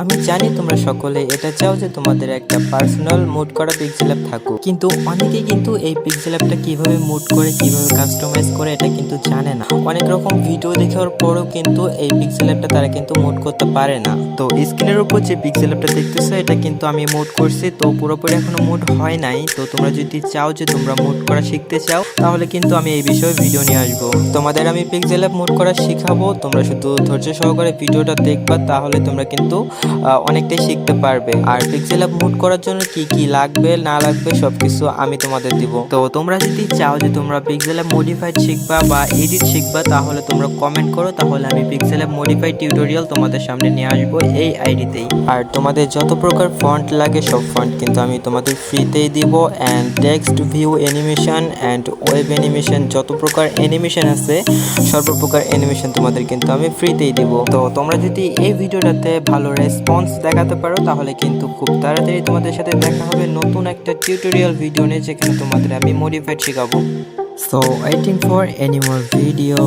আমি জানি তোমরা সকলে এটা চাও যে তোমাদের একটা পার্সোনাল মুড করা পিক্সেল অ্যাপ থাকুক, কিন্তু অনেকেই কিন্তু এই পিক্সেল অ্যাপটা কিভাবে মুড করে, কিভাবে কাস্টমাইজ করে এটা কিন্তু জানে না। অনেক রকম ভিডিও দেখার পরেও কিন্তু এই পিক্সেল অ্যাপটা তারা কিন্তু মুড করতে পারে না। তো স্ক্রিনের উপর যে পিক্সেল অ্যাপটা দেখতেছো এটা কিন্তু আমি মুড করছি, তো পুরোপুরি এখনো মুড হয় নাই। তো তোমরা যদি চাও যে তোমরা মুড করা শিখতে চাও তাহলে কিন্তু আমি এই বিষয়ে ভিডিও নিয়ে আসবো। তোমাদের আমি পিক্সেল অ্যাপ মুড করা শিখাবো, তোমরা শুধু ধৈর্য সহকারে ভিডিওটা দেখবা, তাহলে তোমরা কিন্তু অনেকটাই শিখতে পারবে। আর পিক্সেল অ্যাপ মুড করার জন্য কি কি লাগবে না লাগবে সবকিছু আমি তোমাদের দিব। তো তোমরা যদি চাও যে তোমরা পিক্সেল অ্যাপ মডিফাইড শিখবা বা এডিট শিখবা তাহলে তোমরা কমেন্ট করো, তাহলে আমি পিক্সেল অ্যাপ মডিফাইড টিউটোরিয়াল তোমাদের সামনে নিয়ে আসবো এই আইডিতেই। আর তোমাদের যত প্রকার ফন্ট লাগে সব ফন্ট কিন্তু আমি তোমাদের ফ্রিতেই দিব। And text view animation and web animation, যত প্রকার অ্যানিমেশন আছে সর্বপ্রকার অ্যানিমেশন তোমাদের কিন্তু আমি ফ্রিতেই দিব। তো তোমরা যদি এই ভিডিওটাতে ভালো রেসপন্স দেখাতে পারো তাহলে কিন্তু খুব তাড়াতাড়ি তোমাদের সাথে দেখা হবে নতুন একটা টিউটোরিয়াল ভিডিও নিয়ে, যেখানে তোমাদের আমি মডিফাইড শেখাবো। So waiting for any more video.